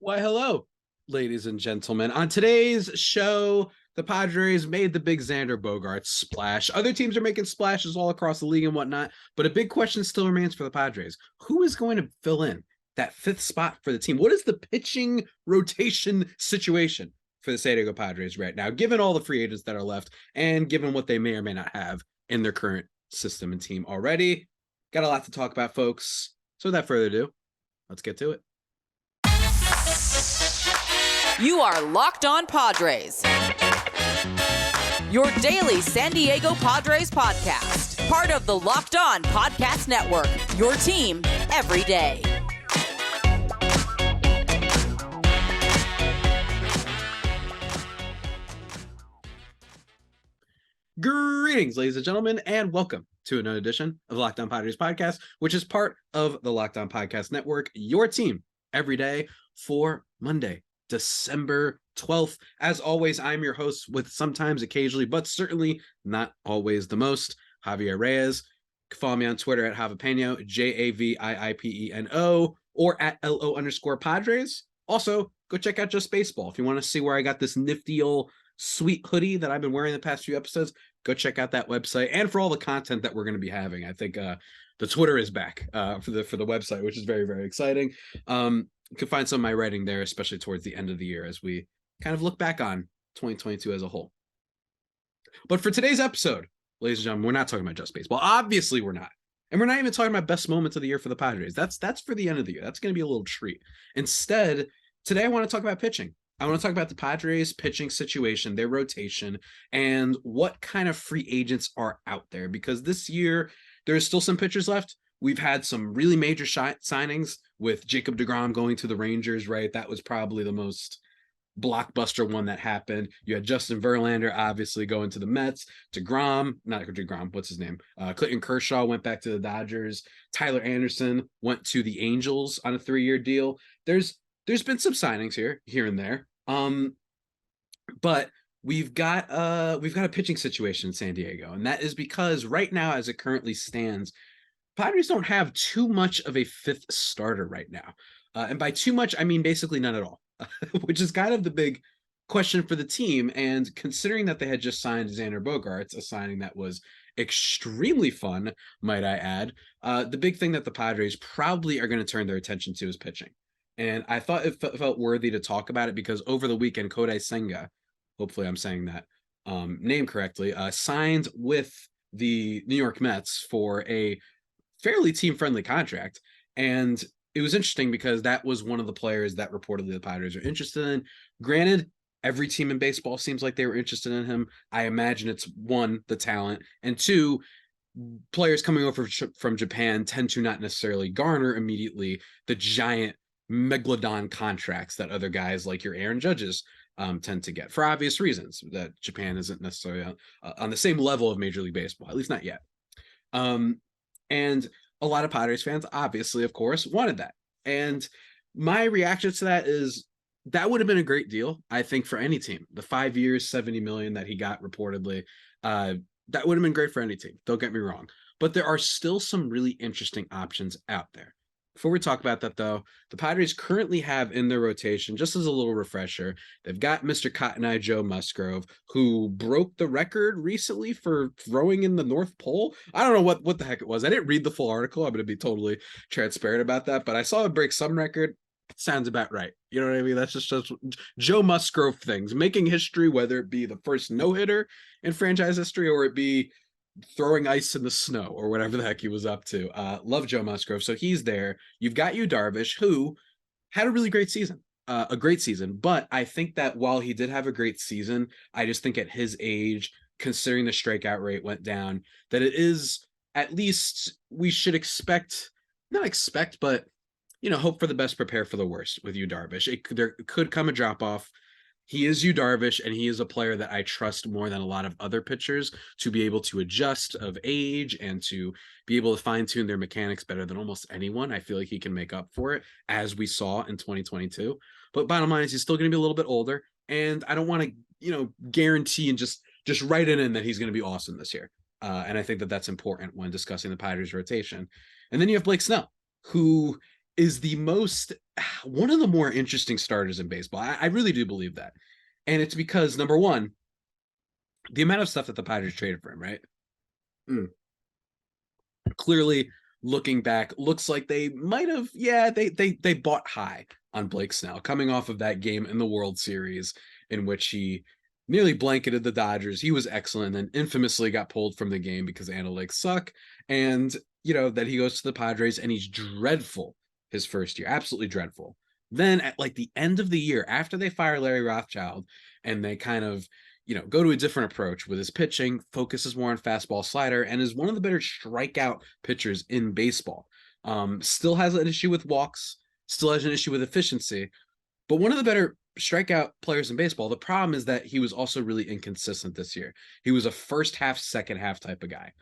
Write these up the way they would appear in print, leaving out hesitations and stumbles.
Why, hello, ladies and gentlemen. On today's show, the Padres made the big Xander Bogaerts splash. Other teams are making splashes all across the league and whatnot, but a big question still remains for the Padres. Who is going to fill in that fifth spot for the team? What is the pitching rotation situation for the San Diego Padres right now, given all the free agents that are left and given what they may or may not have in their current system and team already? Got a lot to talk about, folks. So without further ado, let's get to it. You are Locked On Padres, your daily San Diego Padres podcast. Part of the Locked On Podcast Network, your team every day. Greetings, ladies and gentlemen, and welcome to another edition of the Locked On Padres podcast, which is part of the Locked On Podcast Network, your team every day for Monday, December 12th. As always, I'm your host with sometimes, occasionally, but certainly not always the most, Javier Reyes. Follow me on Twitter at Javipeno, JAVIIPENO, or at LO_Padres. Also, go check out Just Baseball. If you want to see where I got this nifty old sweet hoodie that I've been wearing the past few episodes, go check out that website. And for all the content that we're going to be having, I think the Twitter is back for the website, which is very, very exciting. You can find some of my writing there, especially towards the end of the year as we kind of look back on 2022 as a whole. But for today's episode, ladies and gentlemen, we're not talking about Just Baseball. Obviously, we're not. And we're not even talking about best moments of the year for the Padres. That's for the end of the year. That's going to be a little treat. Instead, today I want to talk about pitching. I want to talk about the Padres pitching situation, their rotation, and what kind of free agents are out there. Because this year, there's still some pitchers left. We've had some really major signings with Jacob deGrom going to the Rangers, right? That was probably the most blockbuster one that happened. You had Justin Verlander obviously going to the Mets. What's his name? Clayton Kershaw went back to the Dodgers. Tyler Anderson went to the Angels on a 3-year deal. There's been some signings here and there. But we've got a pitching situation in San Diego, and that is because right now, as it currently stands, Padres don't have too much of a fifth starter right now. And by too much, I mean basically none at all, which is kind of the big question for the team. And considering that they had just signed Xander Bogaerts, a signing that was extremely fun, might I add, the big thing that the Padres probably are going to turn their attention to is pitching. And I thought it felt worthy to talk about it because over the weekend, Kodai Senga, hopefully I'm saying that name correctly, signed with the New York Mets for a fairly team-friendly contract. And it was interesting because that was one of the players that reportedly the Padres are interested in. Granted, every team in baseball seems like they were interested in him. I imagine it's one, the talent, and two, players coming over from Japan tend to not necessarily garner immediately the giant megalodon contracts that other guys like your Aaron Judges tend to get, for obvious reasons, that Japan isn't necessarily on the same level of Major League Baseball, at least not yet. And a lot of Padres fans, obviously, of course, wanted that. And my reaction to that is that would have been a great deal, I think, for any team. The 5 years, $70 million that he got reportedly, that would have been great for any team. Don't get me wrong. But there are still some really interesting options out there. Before we talk about that, though, the Padres currently have in their rotation, just as a little refresher, they've got Mr. Cotton Eye Joe Musgrove, who broke the record recently for throwing in the North Pole. I don't know what the heck it was. I didn't read the full article. I'm going to be totally transparent about that, but I saw him break some record. It sounds about right. You know what I mean? That's just Joe Musgrove things, making history, whether it be the first no-hitter in franchise history or it be throwing ice in the snow or whatever the heck he was up to. Love Joe Musgrove. So he's there. You've got Yu Darvish, who had a really great season, But I think that while he did have a great season, I just think at his age, considering the strikeout rate went down, that it is at least we should but hope for the best, prepare for the worst with Yu Darvish. There could come a drop off. He is Yu Darvish, and he is a player that I trust more than a lot of other pitchers to be able to adjust of age and to be able to fine-tune their mechanics better than almost anyone. I feel like he can make up for it, as we saw in 2022. But bottom line is he's still going to be a little bit older, and I don't want to, guarantee and just write it in that he's going to be awesome this year. And I think that that's important when discussing the Padres rotation. And then you have Blake Snell, who is one of the more interesting starters in baseball. I really do believe that. And it's because, number one, the amount of stuff that the Padres traded for him, right? Clearly, looking back, looks like they might have, they bought high on Blake Snell, coming off of that game in the World Series in which he nearly blanketed the Dodgers. He was excellent, and then infamously got pulled from the game because analytics suck. And, that he goes to the Padres and he's dreadful his first year, absolutely dreadful. Then at like the end of the year, after they fire Larry Rothschild and they kind of, go to a different approach with his pitching, focuses more on fastball slider, and is one of the better strikeout pitchers in baseball. Still has an issue with walks, still has an issue with efficiency, but one of the better strikeout players in baseball. The problem is that he was also really inconsistent this year. He was a first half, second half type of guy.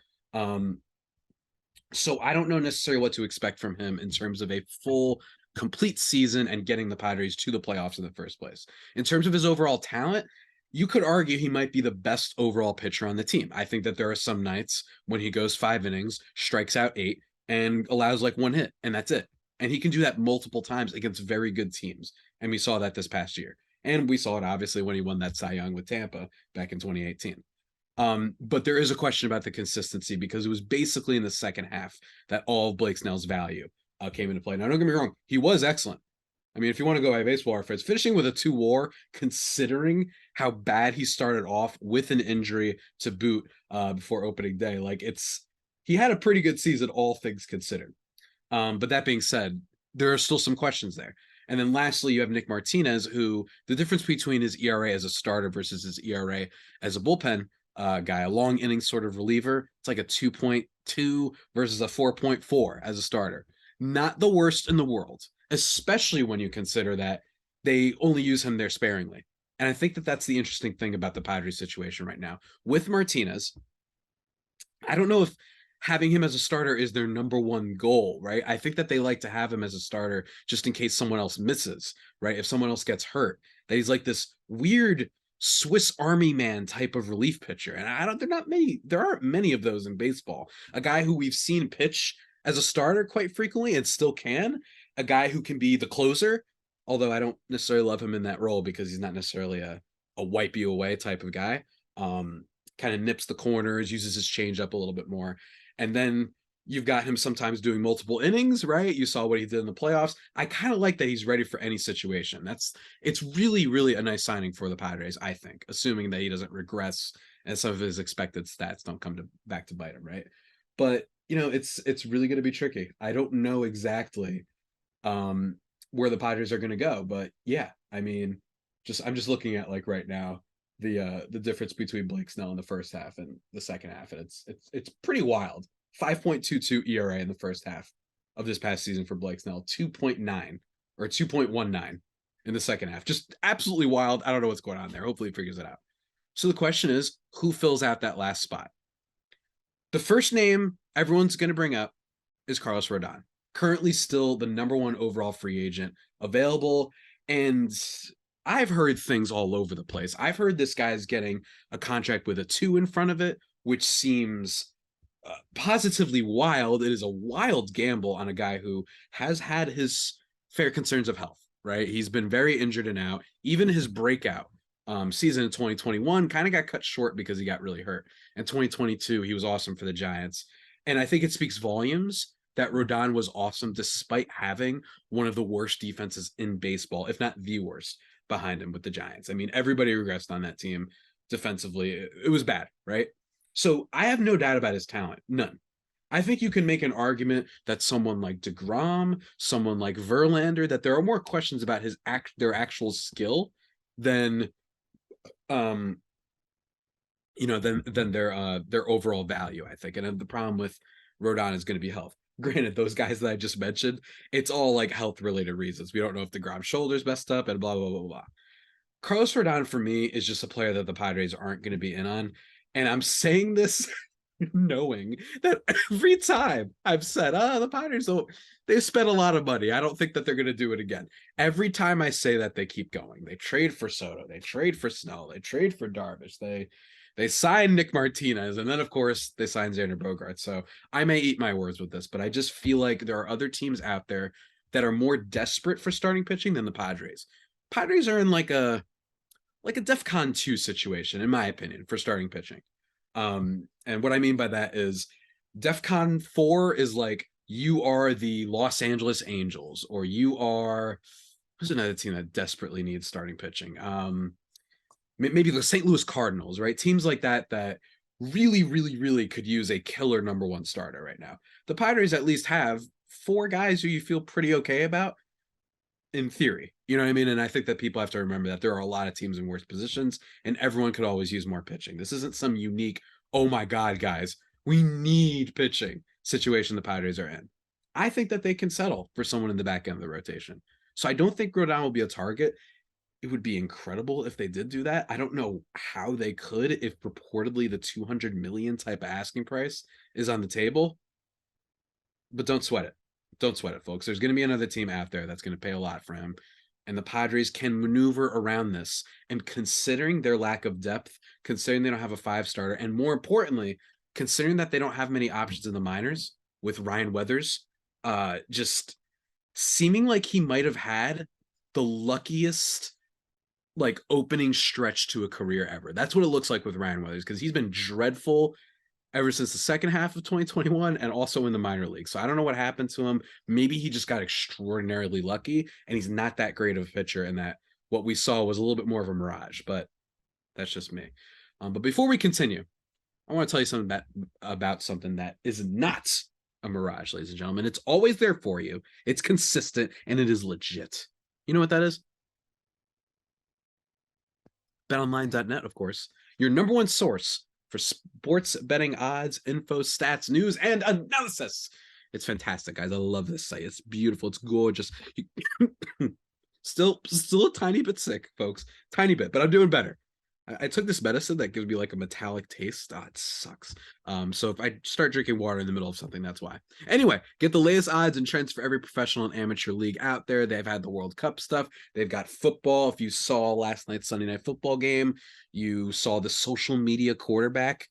So I don't know necessarily what to expect from him in terms of a full, complete season and getting the Padres to the playoffs in the first place. In terms of his overall talent, you could argue he might be the best overall pitcher on the team. I think that there are some nights when he goes 5 innings, strikes out 8, and allows like 1 hit, and that's it. And he can do that multiple times against very good teams. And we saw that this past year. And we saw it obviously when he won that Cy Young with Tampa back in 2018. But there is a question about the consistency because it was basically in the second half that all of Blake Snell's value came into play. Now, don't get me wrong, he was excellent. I mean, if you want to go by baseball reference, finishing with a 2 WAR, considering how bad he started off with an injury to boot before opening day, he had a pretty good season, all things considered. But that being said, there are still some questions there. And then lastly, you have Nick Martinez, who the difference between his ERA as a starter versus his ERA as a bullpen guy, a long inning sort of reliever, it's like a 2.2 versus a 4.4 as a starter. Not the worst in the world, especially when you consider that they only use him there sparingly. And I think that that's the interesting thing about the Padres situation right now. With Martinez, I don't know if having him as a starter is their number one goal, right? I think that they like to have him as a starter just in case someone else misses, right? If someone else gets hurt, that he's like this weird Swiss Army man type of relief pitcher. And there aren't many of those in baseball. A guy who we've seen pitch as a starter quite frequently and still can, a guy who can be the closer, although I don't necessarily love him in that role because he's not necessarily a wipe you away type of guy. Kind of nips the corners, uses his changeup a little bit more. And then you've got him sometimes doing multiple innings, right? You saw what he did in the playoffs. I kind of like that he's ready for any situation. It's really, really a nice signing for the Padres, I think, assuming that he doesn't regress and some of his expected stats don't come back to bite him, right? But it's really going to be tricky. I don't know exactly where the Padres are going to go, but yeah, I mean, I'm just looking at like right now the difference between Blake Snell in the first half and the second half, and it's pretty wild. 5.22 ERA in the first half of this past season for Blake Snell, 2.9 or 2.19 in the second half. Just absolutely wild. I don't know what's going on there. Hopefully he figures it out. So the question is, who fills out that last spot? The first name everyone's going to bring up is Carlos Rodon, currently still the number 1 overall free agent available. And I've heard things all over the place. I've heard this guy's getting a contract with a 2 in front of it, which seems positively wild. It is a wild gamble on a guy who has had his fair concerns of health, right? He's been very injured and out. Even his breakout season in 2021 kind of got cut short because he got really hurt. In 2022, he was awesome for the Giants. And I think it speaks volumes that Rodon was awesome despite having one of the worst defenses in baseball, if not the worst, behind him with the Giants. I mean, everybody regressed on that team defensively. It was bad, right? So I have no doubt about his talent. None. I think you can make an argument that someone like DeGrom, someone like Verlander, that there are more questions about their actual skill than than their overall value, I think. And the problem with Rodon is going to be health. Granted, those guys that I just mentioned, it's all like health related reasons. We don't know if DeGrom's shoulder's messed up and blah, blah, blah, blah. Carlos Rodon for me is just a player that the Padres aren't going to be in on. And I'm saying this knowing that every time I've said, the Padres, they've spent a lot of money. I don't think that they're going to do it again. Every time I say that, they keep going. They trade for Soto. They trade for Snell. They trade for Darvish. They sign Nick Martinez. And then, of course, they sign Xander Bogaerts. So I may eat my words with this, but I just feel like there are other teams out there that are more desperate for starting pitching than the Padres. Padres are in like a DEFCON 2 situation, in my opinion, for starting pitching. And what I mean by that is DEFCON 4 is like you are the Los Angeles Angels, or you are, who's another team that desperately needs starting pitching? Maybe the St. Louis Cardinals, right? Teams like that really, really, really could use a killer number one starter right now. The Padres at least have 4 guys who you feel pretty okay about in theory. You know what I mean? And I think that people have to remember that there are a lot of teams in worse positions and everyone could always use more pitching. This isn't some unique, oh my God, guys, we need pitching situation the Padres are in. I think that they can settle for someone in the back end of the rotation. So I don't think Rodon will be a target. It would be incredible if they did do that. I don't know how they could if purportedly the 200 million type of asking price is on the table. But don't sweat it. Don't sweat it, folks. There's going to be another team out there that's going to pay a lot for him. And the Padres can maneuver around this. And considering their lack of depth, considering they don't have a 5-starter, and more importantly, considering that they don't have many options in the minors with Ryan Weathers, just seeming like he might have had the luckiest like opening stretch to a career ever. That's what it looks like with Ryan Weathers, because he's been dreadful ever since the second half of 2021 and also in the minor league. So I don't know what happened to him. Maybe he just got extraordinarily lucky and he's not that great of a pitcher, and that what we saw was a little bit more of a mirage, but that's just me. But before we continue, I want to tell you something about something that is not a mirage, ladies and gentlemen. It's always there for you. It's consistent and it is legit. You know what that is? BetOnline.net, of course, your number one source for sports betting odds, info, stats, news, and analysis. It's fantastic, guys. I love this site. It's beautiful. It's gorgeous. Still a tiny bit sick, folks. Tiny bit, but I'm doing better. I took this medicine that gives me like a metallic taste. Oh, it sucks. So if I start drinking water in the middle of something, that's why. Anyway, get the latest odds and trends for every professional and amateur league out there. They've had the World Cup stuff. They've got football. If you saw last night's Sunday Night Football game, you saw the social media quarterback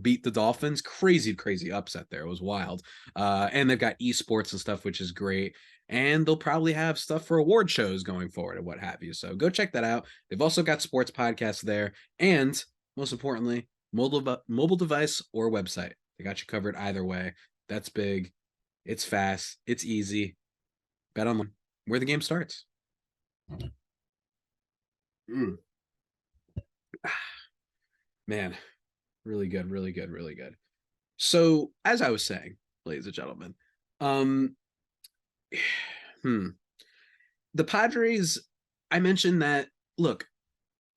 beat the Dolphins. Crazy upset there. It was wild. And they've got esports and stuff, which is great. And they'll probably have stuff for award shows going forward and what have you. So go check that out. They've also got sports podcasts there. And most importantly, mobile device or website. They got you covered either way. That's big. It's fast. It's easy. Bet on where the game starts. Man, really good, really good, really good. So as I was saying, ladies and gentlemen, the Padres, I mentioned that, look,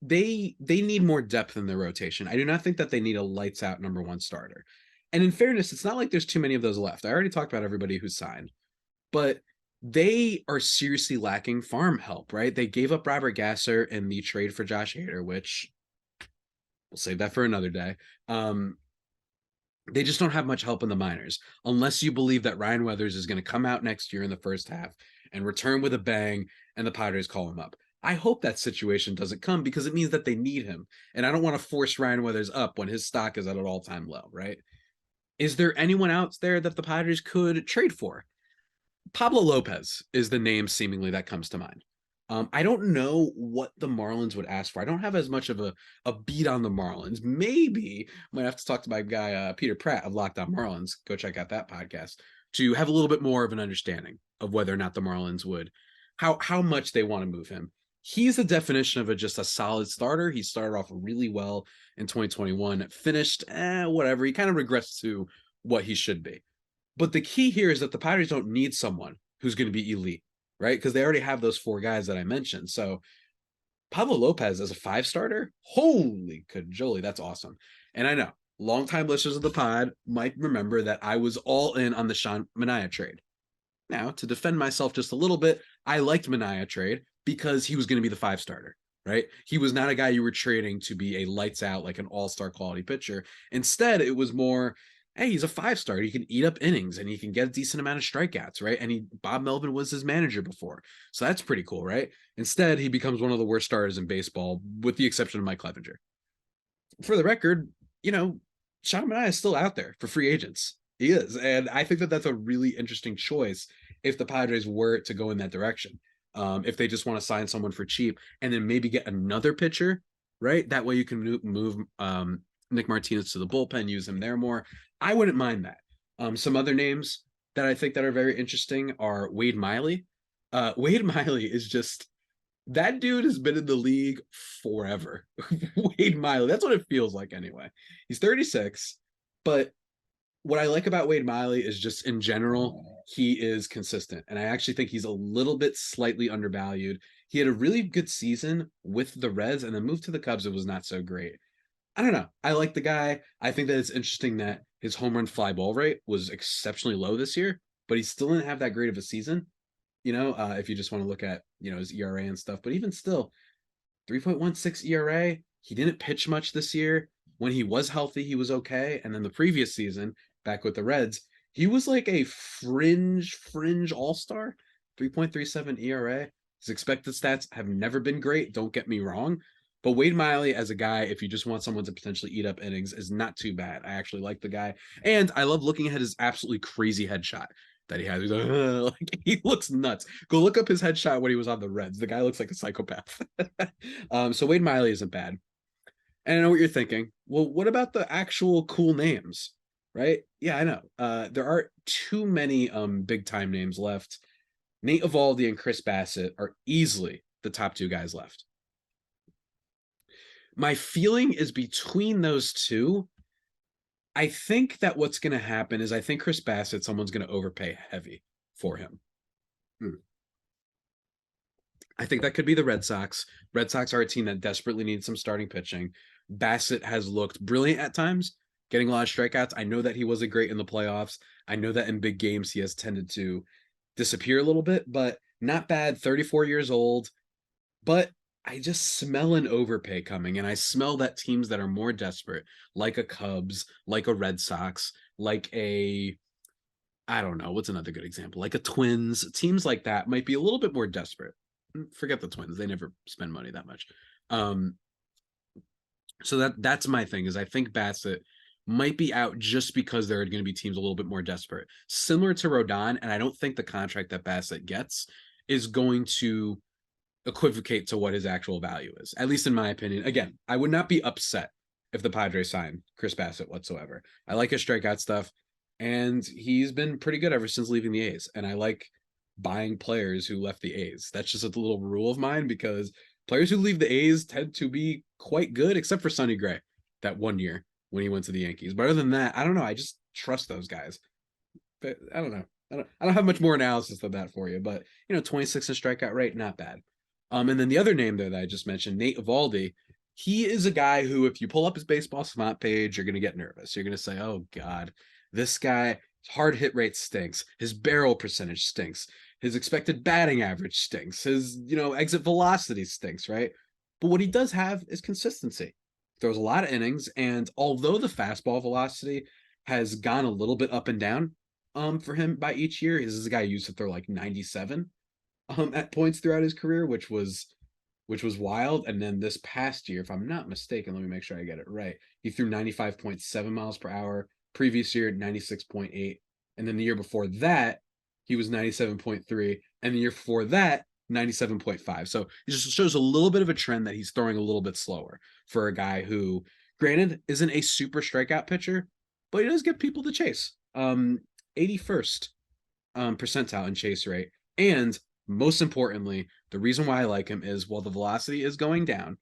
they need more depth in their rotation. I do not think that they need a lights out number one starter. And in fairness, it's not like there's too many of those left. I already talked about everybody who's signed, but they are seriously lacking farm help, right? They gave up Robert Gasser in the trade for Josh Hader, which we'll save that for another day. They just don't have much help in the minors, unless you believe that Ryan Weathers is going to come out next year in the first half and return with a bang and the Padres call him up. I hope that situation doesn't come, because it means that they need him. And I don't want to force Ryan Weathers up when his stock is at an all-time low, right? Is there anyone out there that the Padres could trade for? Pablo Lopez is the name seemingly that comes to mind. I don't know what the Marlins would ask for. I don't have as much of a beat on the Marlins. Maybe I might have to talk to my guy, Peter Pratt of Locked On Marlins. Go check out that podcast to have a little bit more of an understanding of whether or not the Marlins would, how much they want to move him. He's the definition of just a solid starter. He started off really well in 2021, finished whatever. He kind of regressed to what he should be. But the key here is that the Padres don't need someone who's going to be elite, right? Because they already have those 4 guys that I mentioned. So Pablo Lopez as a 5-starter, holy cajoli, that's awesome. And I know longtime listeners of the pod might remember that I was all in on the Sean Manaea trade. Now, to defend myself just a little bit, I liked Manaea trade because he was going to be the 5-starter, right? He was not a guy you were trading to be a lights out, like an all-star quality pitcher. Instead, it was more, hey, he's a 5-star. He can eat up innings and he can get a decent amount of strikeouts, right? And Bob Melvin was his manager before. So that's pretty cool, right? Instead, he becomes one of the worst starters in baseball, with the exception of Mike Clevenger. For the record, Sean Manaea is still out there for free agents. He is. And I think that that's a really interesting choice if the Padres were to go in that direction. If they just want to sign someone for cheap and then maybe get another pitcher, right? That way you can move Nick Martinez to the bullpen, use him there more. I wouldn't mind that. Some other names that I think that are very interesting are Wade Miley. Wade Miley is just, that dude has been in the league forever. Wade Miley, that's what it feels like anyway. He's 36, but what I like about Wade Miley is just in general, he is consistent. And I actually think he's a little bit slightly undervalued. He had a really good season with the Reds and then moved to the Cubs. It was not so great. I don't know. I like the guy. I think that it's interesting that his home run fly ball rate was exceptionally low this year, but he still didn't have that great of a season. If you just want to look at, his ERA and stuff, but even still 3.16 ERA, he didn't pitch much this year. When he was healthy, he was okay. And then the previous season, back with the Reds, he was like a fringe all-star, 3.37 ERA. His expected stats have never been great, don't get me wrong. But Wade Miley as a guy, if you just want someone to potentially eat up innings, is not too bad. I actually like the guy. And I love looking at his absolutely crazy headshot that he has. He's like, he looks nuts. Go look up his headshot when he was on the Reds. The guy looks like a psychopath. So Wade Miley isn't bad. And I know what you're thinking. Well, what about the actual cool names? Right? Yeah, I know. There aren't too many big time names left. Nate Eovaldi and Chris Bassitt are easily the top two guys left. My feeling is between those two, I think that what's going to happen is I think Chris Bassitt, someone's going to overpay heavy for him. I think that could be the Red Sox. Red Sox are a team that desperately needs some starting pitching. Bassitt has looked brilliant at times, getting a lot of strikeouts. I know that he wasn't great in the playoffs. I know that in big games he has tended to disappear a little bit, but not bad. 34 years old. But I just smell an overpay coming, and I smell that teams that are more desperate, like a Cubs, like a Red Sox, like I don't know, what's another good example? Like a Twins, teams like that might be a little bit more desperate. Forget the Twins. They never spend money that much. So that's my thing, is I think Bassitt might be out just because there are going to be teams a little bit more desperate. Similar to Rodon, and I don't think the contract that Bassitt gets is going to equivocate to what his actual value is, at least in my opinion. Again, I would not be upset if the Padres signed Chris Bassitt whatsoever. I like his strikeout stuff, and he's been pretty good ever since leaving the A's. And I like buying players who left the A's. That's just a little rule of mine, because players who leave the A's tend to be quite good, except for Sonny Gray that one year when he went to the Yankees. But other than that, I don't know. I just trust those guys. But I don't know. I don't have much more analysis than that for you. But 26 in strikeout rate, not bad. And then the other name there that I just mentioned, Nate Eovaldi, he is a guy who, if you pull up his baseball savant page, you're going to get nervous. You're going to say, oh, God, this guy, hard hit rate stinks. His barrel percentage stinks. His expected batting average stinks. His, exit velocity stinks, right? But what he does have is consistency. Throws a lot of innings. And although the fastball velocity has gone a little bit up and down for him by each year, this is a guy who used to throw like 97 at points throughout his career, which was wild. And then this past year, if I'm not mistaken, let me make sure I get it right, he threw 95.7 miles per hour. Previous year, 96.8. And then the year before that, he was 97.3. And the year before that, 97.5. So it just shows a little bit of a trend that he's throwing a little bit slower for a guy who, granted, isn't a super strikeout pitcher, but he does get people to chase. 81st percentile in chase rate. And most importantly, the reason why I like him is, while the velocity is going down,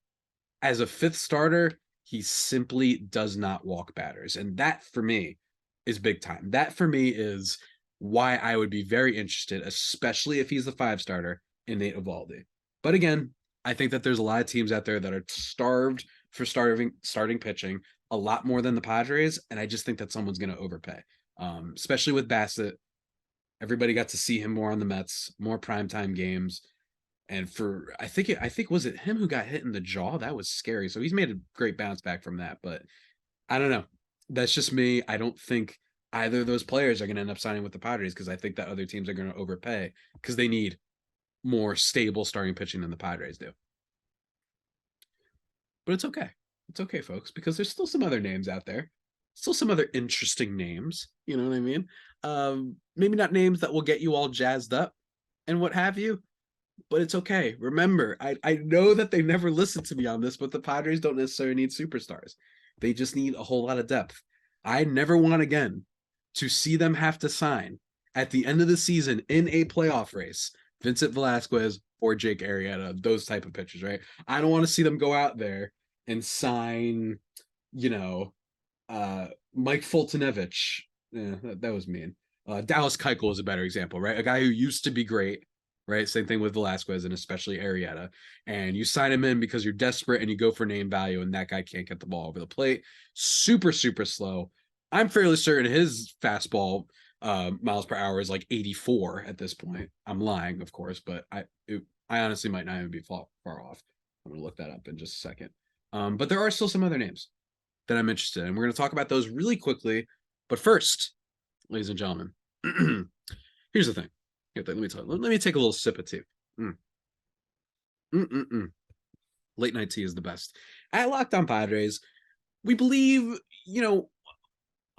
as a fifth starter, he simply does not walk batters. And that, for me, is big time. That, for me, is why I would be very interested, especially if he's the five starter, in Nate Eovaldi. But again, I think that there's a lot of teams out there that are starved for starting pitching, a lot more than the Padres, and I just think that someone's going to overpay, especially with Bassitt. Everybody got to see him more on the Mets, more primetime games. And I think was it him who got hit in the jaw? That was scary. So he's made a great bounce back from that. But I don't know. That's just me. I don't think either of those players are going to end up signing with the Padres, because I think that other teams are going to overpay because they need more stable starting pitching than the Padres do. But it's okay. It's okay, folks, because there's still some other names out there. Still some other interesting names. You know what I mean? Maybe not names that will get you all jazzed up and what have you, but it's okay. Remember, I know that they never listen to me on this, but the Padres don't necessarily need superstars. They just need a whole lot of depth. I never want again to see them have to sign at the end of the season in a playoff race Vincent Velasquez or Jake Arrieta, those type of pitchers, right? I don't want to see them go out there and sign, you know, Mike Fultonevich. Yeah, that was mean. Dallas Keuchel is a better example, right? A guy who used to be great, right? Same thing with Velasquez and especially Arrieta. And you sign him in because you're desperate and you go for name value, and that guy can't get the ball over the plate. Super, super slow. I'm fairly certain his fastball miles per hour is like 84 at this point. I'm lying, of course, but I honestly might not even be far off. I'm going to look that up in just a second. But there are still some other names that I'm interested in. We're going to talk about those really quickly. But first, ladies and gentlemen, here's the thing. Let me take a little sip of tea. Late night tea is the best. At Locked On Padres, we believe,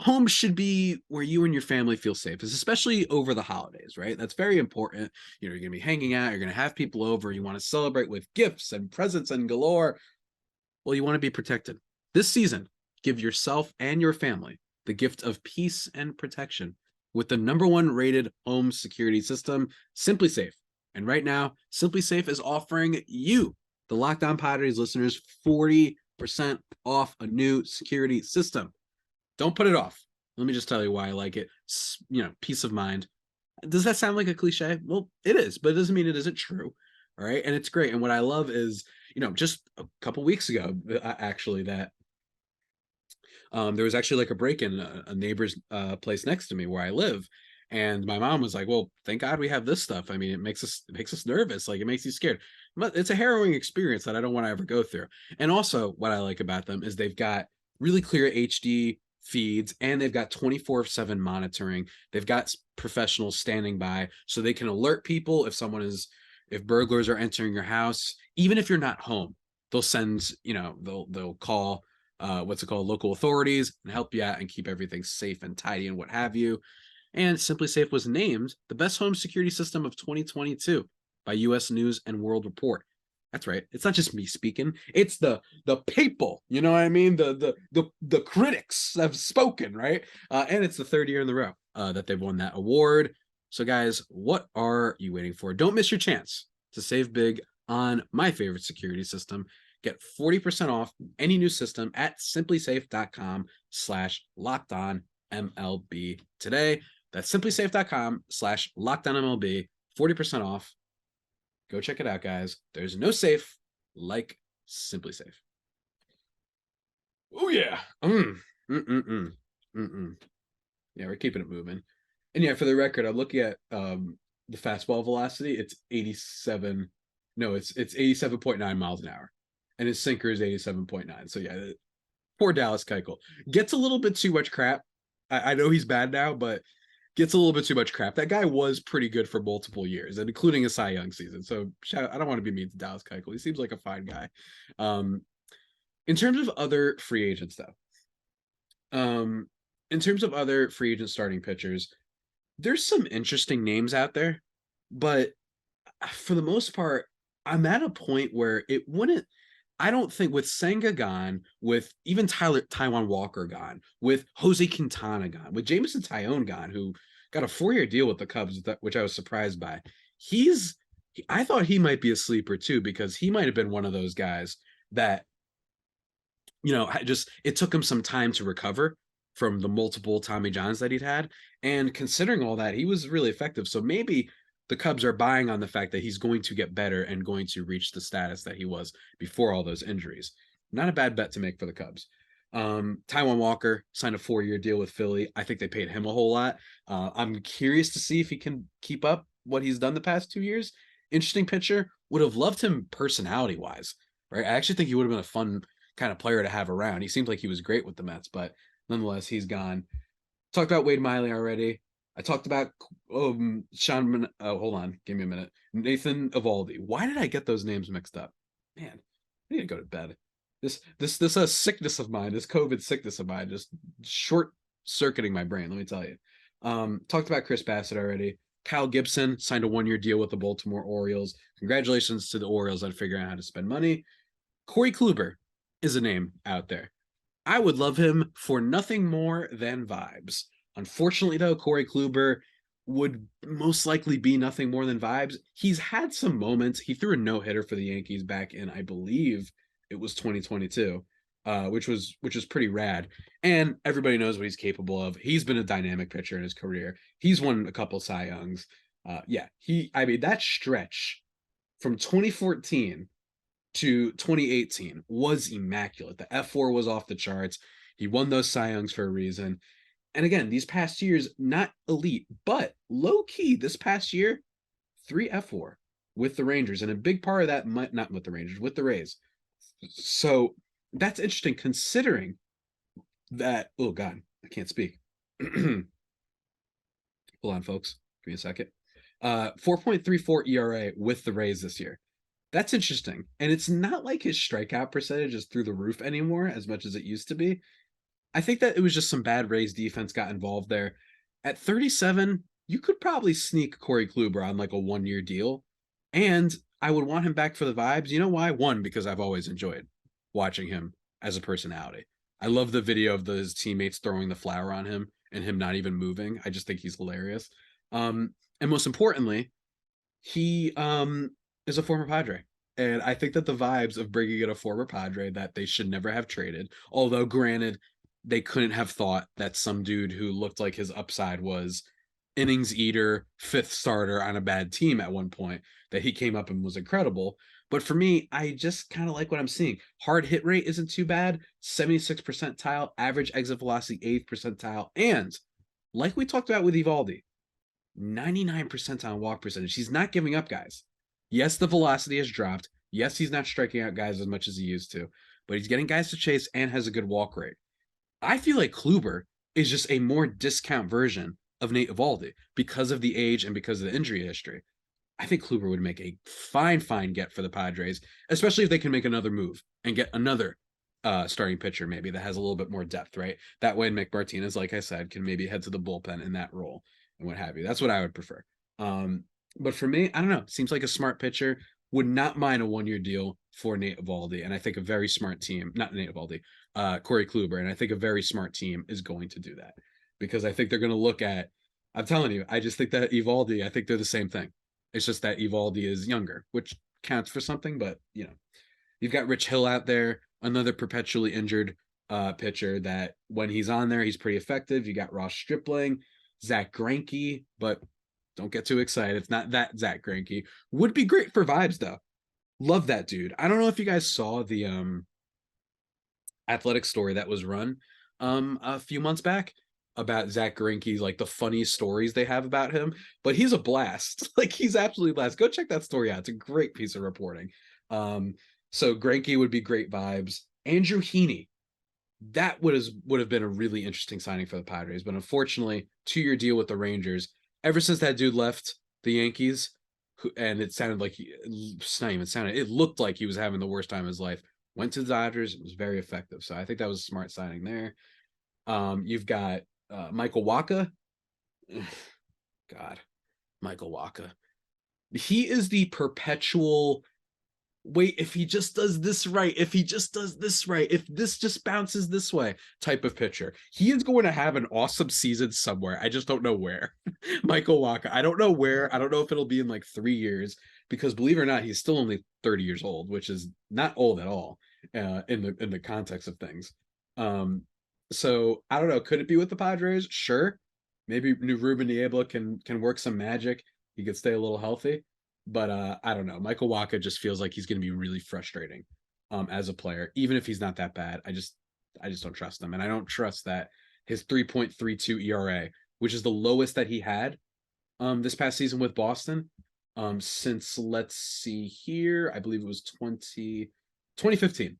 home should be where you and your family feel safe, especially over the holidays, right? That's very important. You're going to be hanging out, you're going to have people over, you want to celebrate with gifts and presents and galore. Well, you want to be protected. This season, give yourself and your family the gift of peace and protection with the #1 rated home security system, SimpliSafe. And right now, SimpliSafe is offering you, the Locked On Padres listeners, 40% off a new security system. Don't put it off. Let me just tell you why I like it. Peace of mind. Does that sound like a cliche? Well, it is, but it doesn't mean it isn't true. All right. And it's great. And what I love is, just a couple weeks ago, actually, that there was actually like a break-in a neighbor's place next to me where I live. And my mom was like, well, thank God we have this stuff. I mean, it makes us nervous. Like, it makes you scared. But it's a harrowing experience that I don't want to ever go through. And also what I like about them is they've got really clear HD feeds, and they've got 24/7 monitoring. They've got professionals standing by so they can alert people if burglars are entering your house. Even if you're not home, they'll send, they'll call local authorities and help you out and keep everything safe and tidy and what have you. And SimpliSafe was named the best home security system of 2022 by US News and World Report. That's right. It's not just me speaking. It's the people, you know what I mean? The critics have spoken, right? And it's the third year in a row that they've won that award. So guys, what are you waiting for? Don't miss your chance to save big on my favorite security system. Get 40% off any new system at simplisafe.com/lockedonmlb today. That's simplisafe.com/lockedonmlb, 40% off. Go check it out, guys. There's no safe like SimpliSafe. Oh, yeah. Yeah, we're keeping it moving. And yeah, for the record, I'm looking at the fastball velocity. It's 87. No, it's 87.9 miles an hour. And his sinker is 87.9. So yeah, poor Dallas Keuchel. Gets a little bit too much crap. I know he's bad now, but gets a little bit too much crap. That guy was pretty good for multiple years, and including a Cy Young season. So I don't want to be mean to Dallas Keuchel. He seems like a fine guy. In terms of other free agents, though, in terms of other free agent starting pitchers, there's some interesting names out there, but for the most part, I'm at a point where it wouldn't. I don't think with Senga gone, with even Taijuan Walker gone, with Jose Quintana gone, with Jameson Taillon gone, who got a 4-year deal with the Cubs, which I was surprised by. I thought he might be a sleeper too, because he might have been one of those guys that, it took him some time to recover from the multiple Tommy Johns that he'd had. And considering all that, he was really effective. So maybe the Cubs are buying on the fact that he's going to get better and going to reach the status that he was before all those injuries. Not a bad bet to make for the Cubs. Taijuan Walker signed a 4-year deal with Philly. I think they paid him a whole lot. I'm curious to see if he can keep up what he's done the past 2 years. Interesting pitcher. Would have loved him personality-wise, right? I actually think he would have been a fun kind of player to have around. He seemed like he was great with the Mets, but nonetheless, he's gone. Talked about Wade Miley already. I talked about Sean. Hold on, give me a minute. Nathan Eovaldi. Why did I get those names mixed up? Man, I need to go to bed. This sickness of mine, this COVID sickness of mine, just short circuiting my brain. Let me tell you. Talked about Chris Bassitt already. Kyle Gibson signed a 1-year deal with the Baltimore Orioles. Congratulations to the Orioles on figuring out how to spend money. Corey Kluber is a name out there. I would love him for nothing more than vibes. Unfortunately, though, Corey Kluber would most likely be nothing more than vibes. He's had some moments. He threw a no-hitter for the Yankees back in, I believe it was 2022, which was pretty rad. And everybody knows what he's capable of. He's been a dynamic pitcher in his career. He's won a couple Cy Youngs. That stretch from 2014 to 2018 was immaculate. The F4 was off the charts. He won those Cy Youngs for a reason. And again, these past years, not elite, but low key this past year, 3 F4 with the Rangers. And a big part of that, not with the Rangers, with the Rays. So that's interesting considering that. Oh, God, I can't speak. Hold on, folks. Give me a second. 4.34 ERA with the Rays this year. That's interesting. And it's not like his strikeout percentage is through the roof anymore as much as it used to be. I think that it was just some bad Rays defense got involved there. At 37, you could probably sneak Corey Kluber on like a 1-year deal. And I would want him back for the vibes. You know why? One, because I've always enjoyed watching him as a personality. I love the video of his teammates throwing the flower on him and him not even moving. I just think he's hilarious. And most importantly, he is a former Padre. And I think that the vibes of bringing in a former Padre that they should never have traded, although granted, they couldn't have thought that some dude who looked like his upside was innings eater, 5th starter on a bad team at one point, that he came up and was incredible. But for me, I just kind of like what I'm seeing. Hard hit rate isn't too bad. 76th percentile, average exit velocity, 8th percentile. And like we talked about with Eovaldi, 99 percentile walk percentage. He's not giving up guys. Yes, the velocity has dropped. Yes, he's not striking out guys as much as he used to, but he's getting guys to chase and has a good walk rate. I feel like Kluber is just a more discount version of Nate Eovaldi because of the age and because of the injury history. I think Kluber would make a fine get for the Padres, especially if they can make another move and get another starting pitcher maybe that has a little bit more depth, right? That way Mick Martinez, like I said, can maybe head to the bullpen in that role and what have you. That's what I would prefer. But for me, I don't know. Seems like a smart pitcher. Would not mind a 1-year deal for Nate Eovaldi. And I think a very smart team, not Nate Eovaldi, Corey Kluber. And I think a very smart team is going to do that because I think they're going to look at, I'm telling you, I just think that Eovaldi, I think they're the same thing. It's just that Eovaldi is younger, which counts for something. But, you know, you've got Rich Hill out there, another perpetually injured pitcher that when he's on there, he's pretty effective. You got Ross Stripling, Zach Greinke, but don't get too excited. It's not that Zach Greinke. Would be great for vibes, though. Love that dude. I don't know if you guys saw the athletic story that was run a few months back about Zach Greinke, like the funny stories they have about him, but he's a blast. Like he's absolutely a blast. Go check that story out. It's a great piece of reporting. So Greinke would be great vibes. Andrew Heaney, that would have been a really interesting signing for the Padres, but unfortunately, 2-year deal with the Rangers. Ever since that dude left the Yankees, and it sounded like it looked like he was having the worst time of his life. Went to the Dodgers, it was very effective. So I think that was a smart signing there. You've got Michael Wacha. God, Michael Wacha. He is the perpetual wait, if he just does this right, if he just does this right, if this just bounces this way type of pitcher. He is going to have an awesome season somewhere. I just don't know where. Michael Wacha. I don't know where. I don't know if it'll be in like 3 years because believe it or not, he's still only 30 years old, which is not old at all in the context of things. So I don't know. Could it be with the Padres? Sure. Maybe new Ruben Niebla can work some magic. He could stay a little healthy. But I don't know. Michael Wacha just feels like he's going to be really frustrating as a player, even if he's not that bad. I just don't trust him. And I don't trust that his 3.32 ERA, which is the lowest that he had this past season with Boston since, let's see here, I believe it was 2015.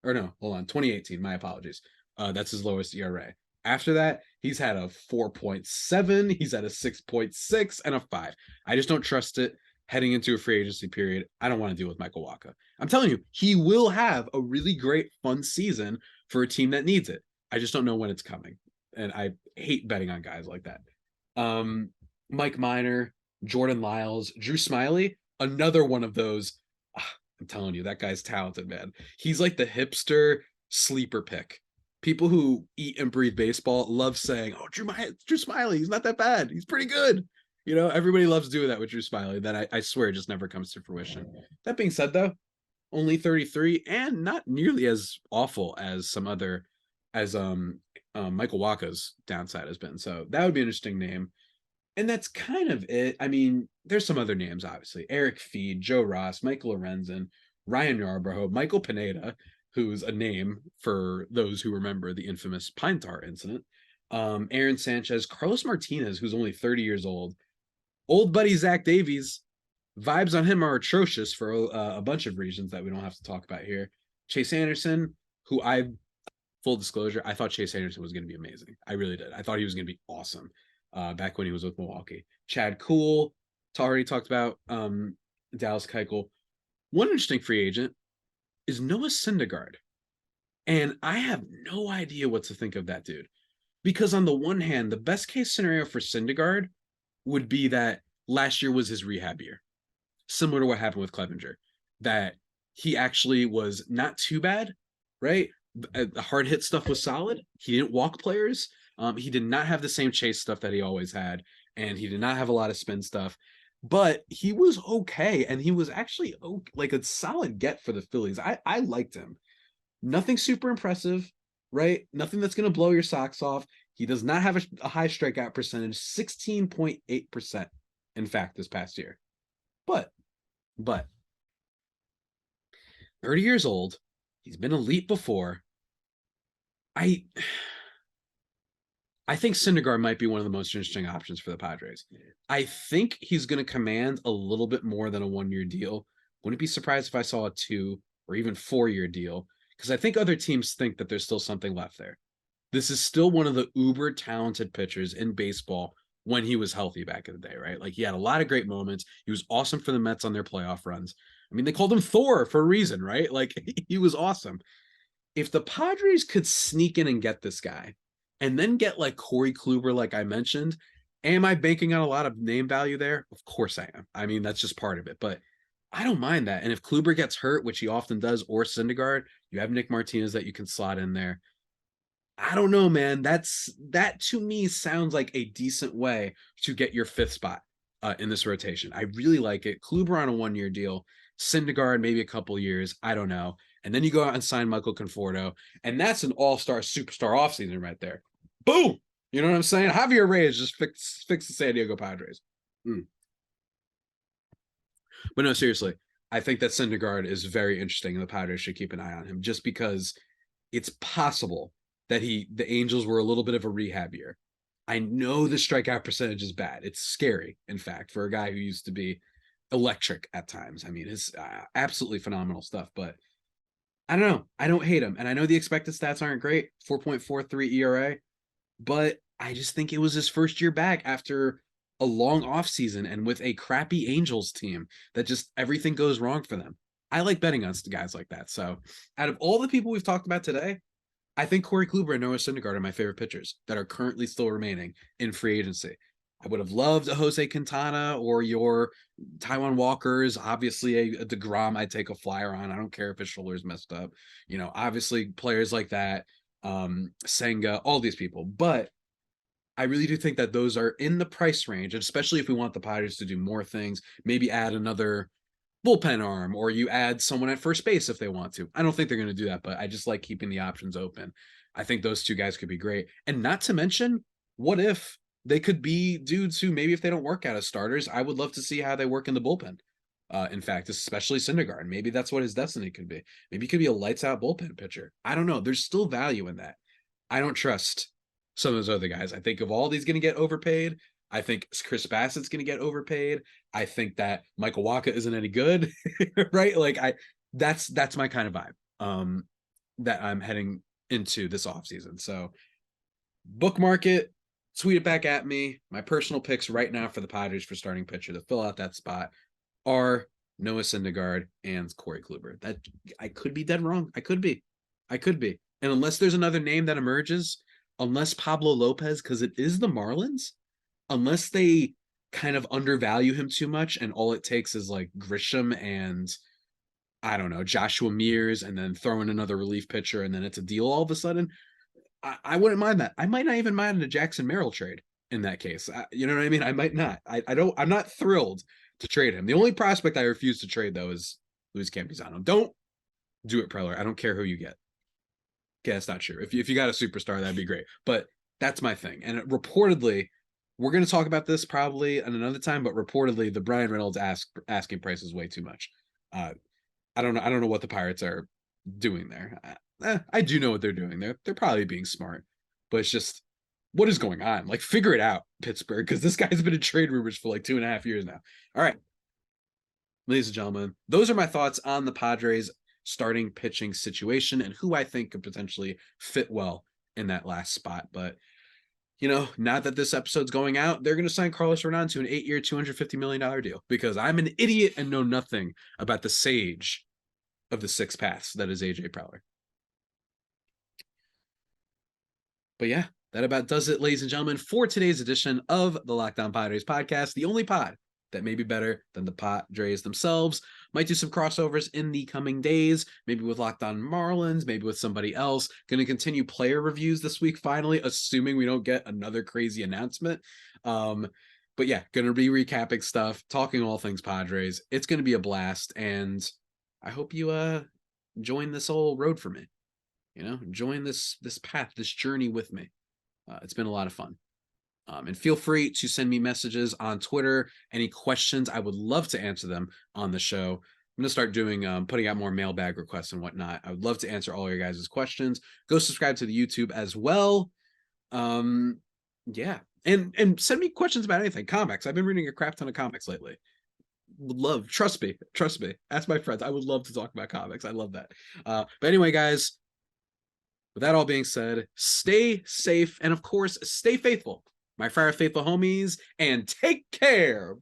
Or no, hold on, 2018. My apologies. That's his lowest ERA. After that, he's had a 4.7, he's had a 6.6, and a 5. I just don't trust it. heading into a free agency period, I don't want to deal with Michael Wacha. I'm telling you, he will have a really great, fun season for a team that needs it. I just don't know when it's coming. And I hate betting on guys like that. Mike Minor, Jordan Lyles, Drew Smiley, another one of those. I'm telling you, that guy's talented, man. He's like the hipster sleeper pick. People who eat and breathe baseball love saying, "Oh, Drew Smiley, he's not that bad. He's pretty good." You know, everybody loves doing that with Drew Smiley. That I swear just never comes to fruition. That being said, though, only 33 and not nearly as awful as some other, as Michael Wacha's downside has been. So that would be an interesting name. And that's kind of it. I mean, there's some other names, obviously. Eric Feed, Joe Ross, Michael Lorenzen, Ryan Yarbrough, Michael Pineda, who's a name for those who remember the infamous Pine Tar incident. Aaron Sanchez, Carlos Martinez, who's only 30 years old. Old buddy Zach Davies. Vibes on him are atrocious for a bunch of reasons that we don't have to talk about here. Chase Anderson, who full disclosure, I thought Chase Anderson was going to be amazing. I really did. I thought he was going to be awesome back when he was with Milwaukee. Chad Kuhl, already talked about Dallas Keuchel. One interesting free agent is Noah Syndergaard. And I have no idea what to think of that dude. Because on the one hand, the best case scenario for Syndergaard would be that last year was his rehab year. Similar to what happened with Clevenger. That he actually was not too bad, right? The hard hit stuff was solid. He didn't walk players. He did not have the same chase stuff that he always had. And he did not have a lot of spin stuff. But he was okay. And he was actually like a solid get for the Phillies. I liked him. Nothing super impressive, right? Nothing that's going to blow your socks off. He does not have a high strikeout percentage, 16.8%, in fact, this past year. But 30 years old, he's been elite before. I think Syndergaard might be one of the most interesting options for the Padres. I think he's going to command a little bit more than a 1-year deal. Wouldn't be surprised if I saw a 2 or even 4-year deal, because I think other teams think that there's still something left there. This is still one of the uber talented pitchers in baseball when he was healthy back in the day, right? Like, he had a lot of great moments. He was awesome for the Mets on their playoff runs. I mean, they called him Thor for a reason, right? Like, he was awesome. If the Padres could sneak in and get this guy and then get like Corey Kluber, like I mentioned, am I banking on a lot of name value there? Of course I am. I mean, that's just part of it, but I don't mind that. And if Kluber gets hurt, which he often does, or Syndergaard, you have Nick Martinez that you can slot in there. I don't know, man. That to me sounds like a decent way to get your 5th spot in this rotation. I really like it. Kluber on a 1-year deal, Syndergaard maybe a couple years. I don't know. And then you go out and sign Michael Conforto, and that's an all-star superstar offseason right there. Boom! You know what I'm saying? Javier Reyes just fix the San Diego Padres. But no, seriously, I think that Syndergaard is very interesting, and the Padres should keep an eye on him just because it's possible that the Angels were a little bit of a rehab year. I know the strikeout percentage is bad. It's scary, in fact, for a guy who used to be electric at times. I mean, it's absolutely phenomenal stuff, but I don't know. I don't hate him. And I know the expected stats aren't great, 4.43 ERA, but I just think it was his first year back after a long offseason and with a crappy Angels team that just everything goes wrong for them. I like betting on guys like that. So out of all the people we've talked about today, I think Corey Kluber and Noah Syndergaard are my favorite pitchers that are currently still remaining in free agency. I would have loved a Jose Quintana or your Taijuan Walkers. Obviously, a DeGrom I'd take a flyer on. I don't care if his shoulder's messed up. You know, obviously players like that, Senga, all these people. But I really do think that those are in the price range, and especially if we want the Padres to do more things, maybe add another bullpen arm, or you add someone at first base if they want to. I don't think they're going to do that, but I just like keeping the options open. I think those two guys could be great. And not to mention, what if they could be dudes who maybe if they don't work out as starters, I would love to see how they work in the bullpen. In fact, especially Syndergaard. Maybe that's what his destiny could be. Maybe he could be a lights out bullpen pitcher. I don't know. There's still value in that. I don't trust some of those other guys. I think Eovaldi's going to get overpaid. I think Chris Bassitt's going to get overpaid. I think that Michael Wacha isn't any good, right? Like that's my kind of vibe that I'm heading into this offseason. So bookmark it, tweet it back at me. My personal picks right now for the Padres for starting pitcher to fill out that spot. are Noah Syndergaard and Corey Kluber. That I could be dead wrong. I could be. And unless there's another name that emerges, unless Pablo Lopez, because it is the Marlins, unless they kind of undervalue him too much and all it takes is like Grisham and I don't know, Joshua Mears, and then throw in another relief pitcher, and then it's a deal all of a sudden. I wouldn't mind that. I might not even mind a Jackson Merrill trade in that case. You know what I mean? I might not. I'm not thrilled to trade him. The only prospect I refuse to trade, though, is Luis Campusano. Don't do it, Preller. I don't care who you get. Okay, that's not true. If you got a superstar, that'd be great. But that's my thing. And reportedly, we're going to talk about this probably at another time, but reportedly, the Brian Reynolds asking price is way too much. I don't know what the Pirates are doing there. I do know what they're doing. They're probably being smart, but it's just what is going on? Like, figure it out, Pittsburgh, because this guy's been in trade rumors for like 2.5 years now. All right, ladies and gentlemen, those are my thoughts on the Padres starting pitching situation and who I think could potentially fit well in that last spot. But now that this episode's going out, they're going to sign Carlos Rodon to an 8-year, $250 million deal because I'm an idiot and know nothing about the sage of the six paths that is AJ Preller. But yeah, that about does it, ladies and gentlemen, for today's edition of the Locked On Padres podcast, the only pod that may be better than the Padres themselves. Might do some crossovers in the coming days, maybe with Locked On Marlins, maybe with somebody else. Going to continue player reviews this week, finally, assuming we don't get another crazy announcement. But yeah, going to be recapping stuff, talking all things Padres. It's going to be a blast, and I hope you join this whole road for me. Join this path, this journey with me. It's been a lot of fun. And feel free to send me messages on Twitter. Any questions, I would love to answer them on the show. I'm going to start doing, putting out more mailbag requests and whatnot. I would love to answer all your guys' questions. Go subscribe to the YouTube as well. Yeah. And send me questions about anything. Comics. I've been reading a crap ton of comics lately. Would love, trust me. Ask my friends. I would love to talk about comics. I love that. But anyway, guys, with that all being said, stay safe and, of course, stay faithful, my Fire Faithful homies, and take care.